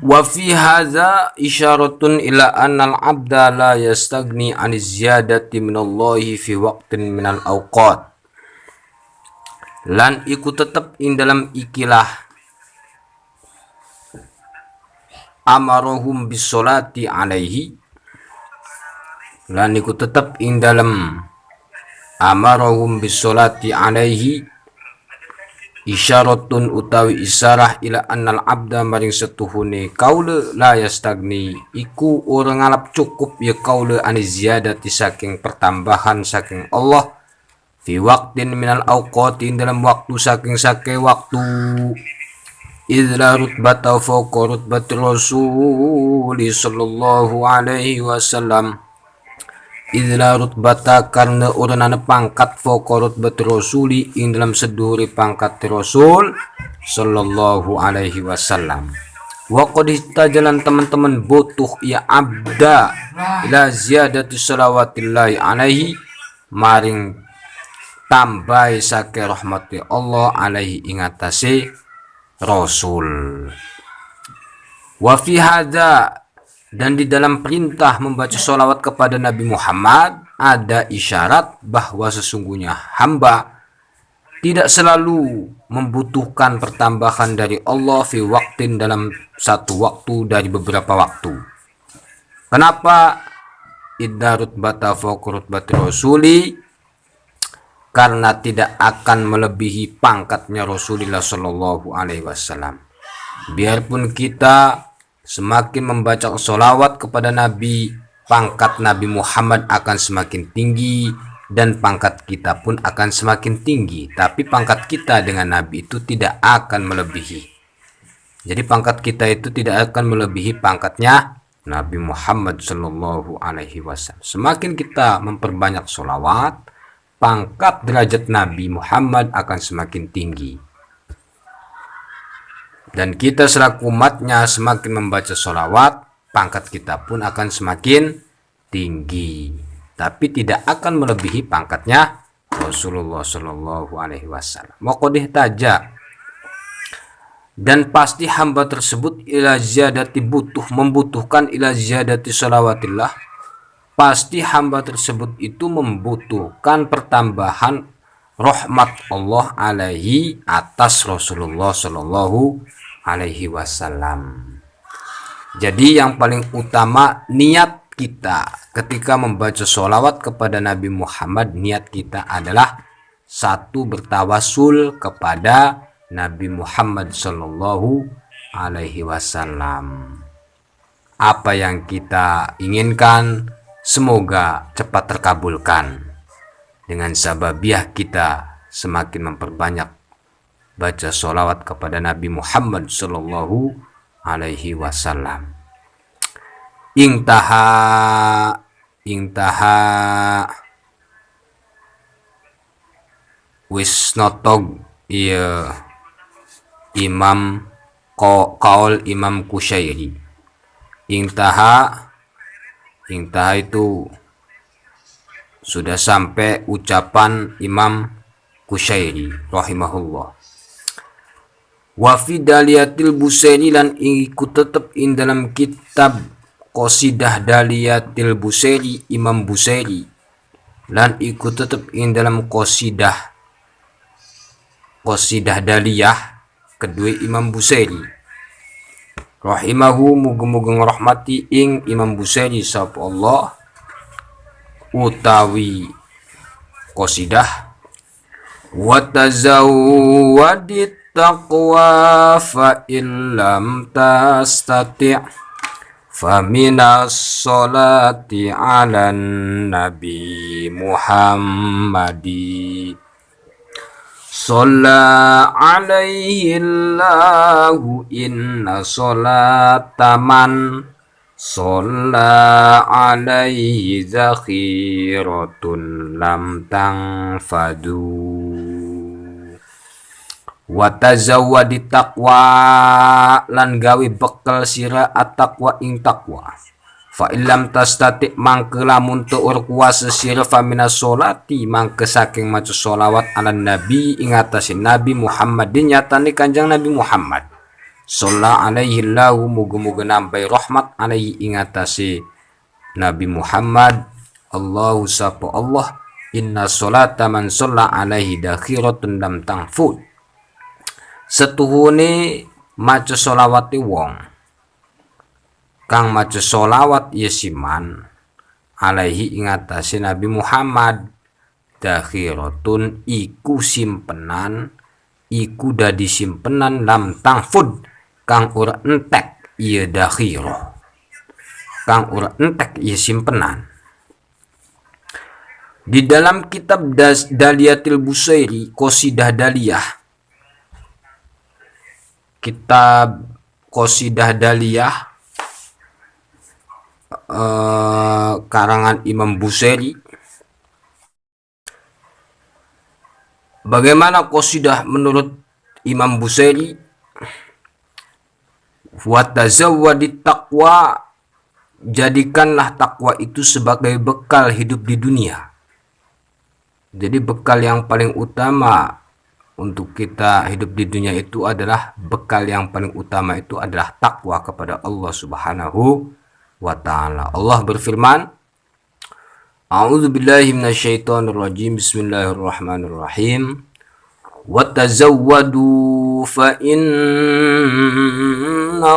Wa fi hadza isyaratun ila anna al-'abda la yastagni 'ani ziyadati minallahi fi waqtin minal awqat. Lan iku tetep ing dalam ikilah amarahum bisolati alaihi, lan iku tetep ing dalam amarahum bisolati alaihi isyaratun utawi isarah ila annal abda maring setuhune kaula la yastagni iku ora ngalap cukup ya kaula ani ziyadati saking pertambahan saking Allah fi waqtin minal awqati dalam waktu saking waktu idla rutbata fawqa rutbati rasuli sallallahu alaihi wasallam idla rutbata karena uranana pangkat fawqa rutbati rasuli ing dalam seduri pangkat rasul sallallahu alaihi wasallam. Wa qad jalan teman-teman butuh ya abda ila ziyadati salawatillahi alaihi maring tambahi sake rahmati Allah alaihi ingatasi rasul. Wa fi hadza, dan di dalam perintah membaca sholawat kepada Nabi Muhammad ada isyarat bahwa sesungguhnya hamba tidak selalu membutuhkan pertambahan dari Allah fi waktin dalam satu waktu dari beberapa waktu. Kenapa? Idza rutbata fawqa rutbati rasuli, karena tidak akan melebihi pangkatnya Rasulullah Shallallahu Alaihi Wasallam. Biarpun kita semakin membaca sholawat kepada Nabi, pangkat Nabi Muhammad akan semakin tinggi dan pangkat kita pun akan semakin tinggi. Tapi pangkat kita dengan Nabi itu tidak akan melebihi. Jadi pangkat kita itu tidak akan melebihi pangkatnya Nabi Muhammad Shallallahu Alaihi Wasallam. Semakin kita memperbanyak sholawat, pangkat derajat Nabi Muhammad akan semakin tinggi. Dan kita selaku umatnya semakin membaca sholawat, pangkat kita pun akan semakin tinggi. Tapi tidak akan melebihi pangkatnya Rasulullah Shallallahu Alaihi Wasallam. Waqadih taja, dan pasti hamba tersebut ila ziyadati membutuhkan ila ziyadati sholawatillah. Pasti hamba tersebut itu membutuhkan pertambahan rahmat Allah alaihi atas Rasulullah Shallallahu Alaihi Wasallam. Jadi yang paling utama niat kita ketika membaca sholawat kepada Nabi Muhammad, niat kita adalah satu, bertawasul kepada Nabi Muhammad Shallallahu Alaihi Wasallam. Apa yang kita inginkan semoga cepat terkabulkan. Dengan sababiah kita semakin memperbanyak baca sholawat kepada Nabi Muhammad Sallallahu Alaihi Wasallam. Intaha wis notog iya Imam Qaul Imam Kusyairi. Intaha itu sudah sampai ucapan Imam Kusyairi rahimahullah. Wa fi daliyatil Busairi, lan ikut tetap in dalam kitab Qasidah Daliyatil Busairi Imam Busairi, lan ikut tetap in dalam Qasidah Daliyah kedua Imam Busairi rahimahu, muga-muga ngrahmati ing Imam Busairi sapa Allah utawi qasidah. Wa tazawwadit taqwa fa illam tastati' fa minas sholati 'alan nabi Muhammadi shalla 'alaihi Allahu inna sholata man shalla 'alaihi zakhiratun lam tanfadu. Wa tazawwadi taqwa, lan gawe bekal sira at-taqwa ing taqwa. Fa illam tastati, mangke lamun teu kuasa sira fa minas sholati, mangke saking maca sholawat ala nabi ing atase Nabi Muhammad, nyatane Kanjeng Nabi Muhammad Shalla alaihi Allahu muga-muga nampai rahmat alaihi ingatasi Nabi Muhammad. Allahu sapa Allah, inna sholata man shalla alaihi dakhiratun lam tangfud. Setuhune maca sholawati wong kang maca sholawat yesiman alaihi ingatasi Nabi Muhammad, dakhiratun iku simpenan, iku dadi simpenan lam tangfud kang ora entek ieu dakhirah, kang ora entek ieu simpenan. Di dalam kitab Daliyatil Busairi, Qasidah Daliyah, kitab Qasidah Daliyah karangan Imam Busairi, bagaimana qasidah menurut Imam Busairi? Wa tazawwadit taqwa, jadikanlah takwa itu sebagai bekal hidup di dunia. Jadi bekal yang paling utama untuk kita hidup di dunia itu adalah, bekal yang paling utama itu adalah takwa kepada Allah Subhanahu wa ta'ala. Allah berfirman, A'udzu billahi minasyaitonir rajim. Bismillahirrahmanirrahim. Wa tazawwadu fa inna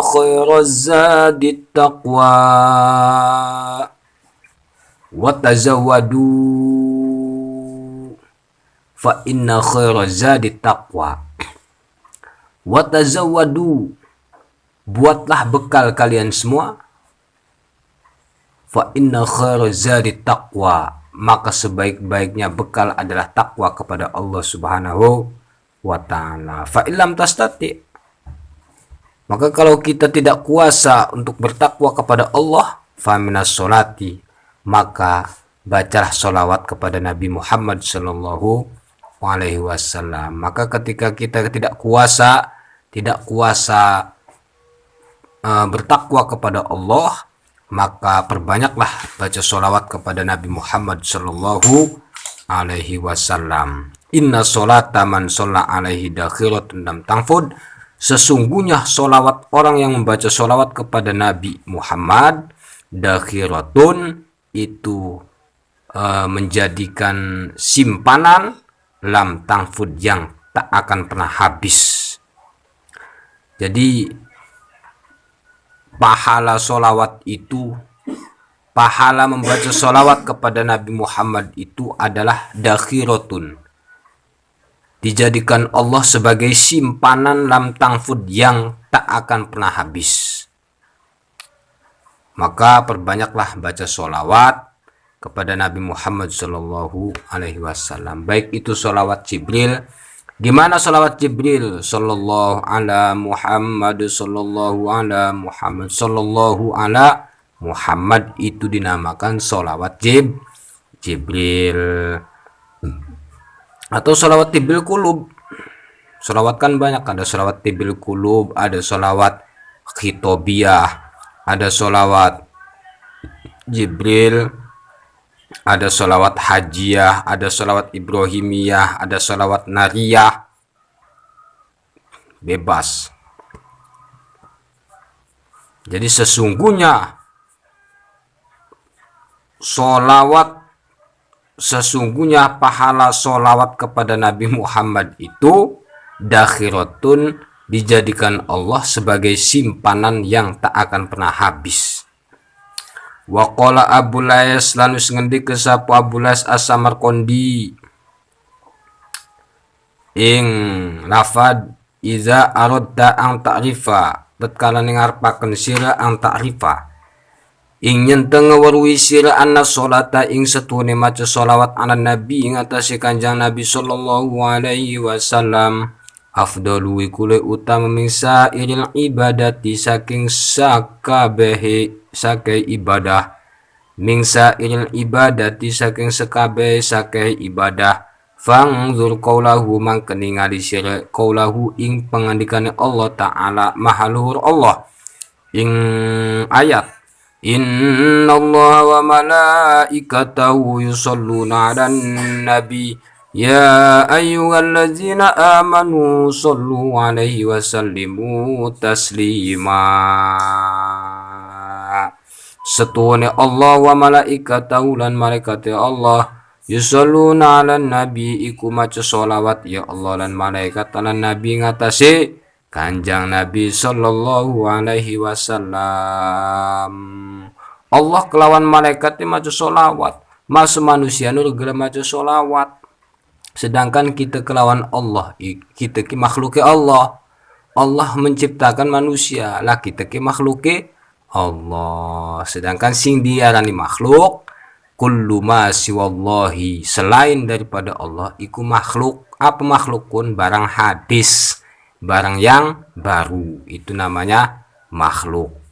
khairaz zadit taqwa. Wa tazawwadu fa inna khairaz zadit taqwa. Wa tazawwadu, buatlah bekal kalian semua. Fa inna khairaz zadit taqwa, maka sebaik-baiknya bekal adalah takwa kepada Allah Subhanahu wa ta'ala. Fa illam tastati, maka kalau kita tidak kuasa untuk bertakwa kepada Allah, fa minas sholati, maka bacalah sholawat kepada Nabi Muhammad sallallahu alaihi wasallam. Maka ketika kita tidak kuasa bertakwa kepada Allah, maka perbanyaklah baca sholawat kepada Nabi Muhammad sallallahu alaihi wasallam. Inna sholata man sholla alaihi dakhiratun lam tangfud, sesungguhnya sholawat orang yang membaca sholawat kepada Nabi Muhammad, dakhiratun itu menjadikan simpanan, lam tangfud yang tak akan pernah habis. Jadi pahala solawat itu, pahala membaca solawat kepada Nabi Muhammad itu adalah dakhiratun, dijadikan Allah sebagai simpanan lam tangfud yang tak akan pernah habis. Maka perbanyaklah baca solawat kepada Nabi Muhammad sallallahu alaihi wasallam, baik itu solawat Jibril. Di mana salawat Jibril? Sallallahu ala Muhammad, sallallahu ala Muhammad, sallallahu ala Muhammad, itu dinamakan salawat Jibril. Atau salawat tibil kulub. Salawat kan banyak, ada salawat tibil kulub, ada salawat khitobiyah, ada salawat Jibril, ada sholawat hajiyah, ada sholawat ibrahimiyah, ada sholawat nariyah, bebas. Jadi sesungguhnya pahala sholawat kepada Nabi Muhammad itu dakhiratun, dijadikan Allah sebagai simpanan yang tak akan pernah habis. Wa qala Abu Lais, lan wis ngendika sapa Abu Lais As-Samarqandi ing lafad iza aradta ang ta'rifa, tatkala ngarepaken sira ang ta'rifa, ing nyenteng weruhi sira anna sholata ing setune maca sholawat ala nabi ing atase Kanjeng Nabi sallallahu alaihi wasallam, afdalu ikule utama min sairil ibadati, saking sakabehe sakai ibadah, mingsa ilal ibadati saking sekabe sakai ibadah. Fangzur qaulahu, mangke ningali sira qaulahu ing pangandikane Allah taala maha luhur Allah ing ayat, innallaha wa malaikatahu yusholluna 'alan nabi, Ya ayyuhalladzina amanu sallu alaihi wa sallimu taslima. Setuhune Allah wa malaikatahu lan malaikate Allah yusalluna 'alan nabi iku maca sholawat ya Allah lan malaikat lan nabi ngatasi Kanjang Nabi sallallahu alaihi wasallam. Allah kelawan malaikat maca sholawat, mas manusia nur gelem maca sholawat. Sedangkan kita kelawan Allah, kita ki makhluke Allah. Allah menciptakan manusia, lah kita ki makhluke Allah. Sedangkan sing diarani makhluk, kullu ma siwallahi, selain daripada Allah iku makhluk. Apa makhlukun? Barang hadis, barang yang baru, itu namanya makhluk.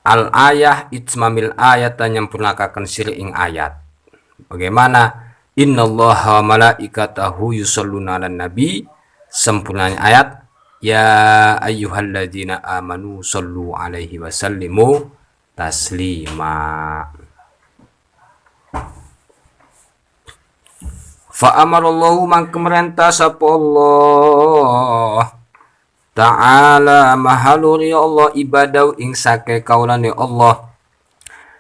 Al-ayah itmamil ayat nyempurnakaken siri ing ayat. Bagaimana? Innallaha wa malaikatahu yusholluna 'alan nabi. Sempurnanya ayat, ya ayyuhalladzina amanu shollu alaihi wa sallimu taslima. Fa amarallahu man kemerintah sapa Allah Ta'ala mahaluri Allah ibadah ing sake kaulane Allah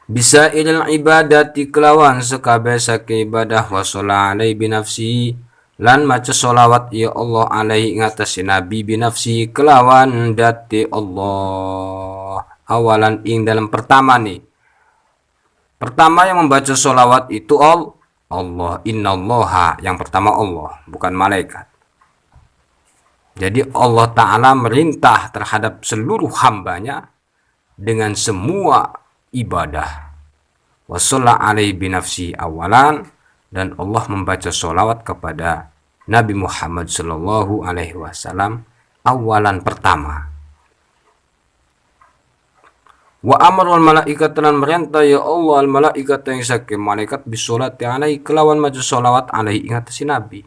bisa ilal ibadati kelawan sekabeh sake ibadah wa sholali binafsi lan maca sholawat ya Allah alaihi ngatasi nabi binafsi kelawan dati Allah. Awalan ing dalam pertama nih, pertama yang membaca sholawat itu Allah, innallaha, yang pertama Allah, bukan malaikat. Jadi Allah Ta'ala merintah terhadap seluruh hambanya dengan semua ibadah. Wassallallahu alaihi binafsi awalan, dan Allah membaca sholawat kepada Nabi Muhammad sallallahu alaihi wasallam awalan pertama. Wa amarul malaikat lan merintah ya Allah al malaikat yang saking malaikat bisolati alaihi kelawan maca sholawat alaihi ingatasi Nabi.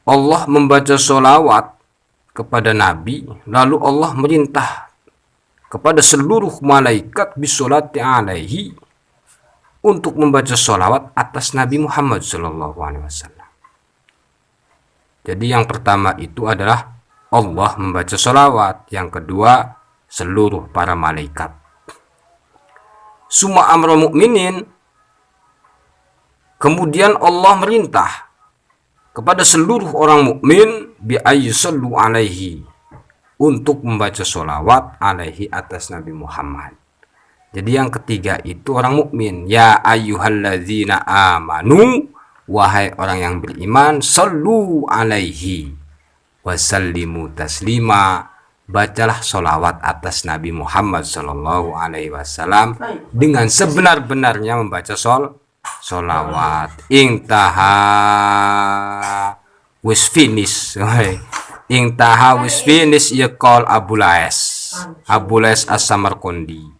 Allah membaca sholawat kepada Nabi, lalu Allah merintah kepada seluruh malaikat bisolati alaihi untuk membaca sholawat atas Nabi Muhammad sallallahu alaihi wasallam. Jadi yang pertama itu adalah Allah membaca sholawat, yang kedua seluruh para malaikat. Summa amrul mukminin, kemudian Allah merintah kepada seluruh orang mukmin bi ayyusallu alaihi, untuk membaca sholawat alaihi atas Nabi Muhammad. Jadi yang ketiga itu orang mukmin, ya ayyuhalladzina amanu, wahai orang yang beriman, sallu alaihi wasallimu taslima, bacalah sholawat atas Nabi Muhammad sallallahu alaihi wasallam dengan sebenar-benarnya membaca sholawat. Intaha wis finish. Intaha wis finish ya qol Abu Lais As-Samarqandi.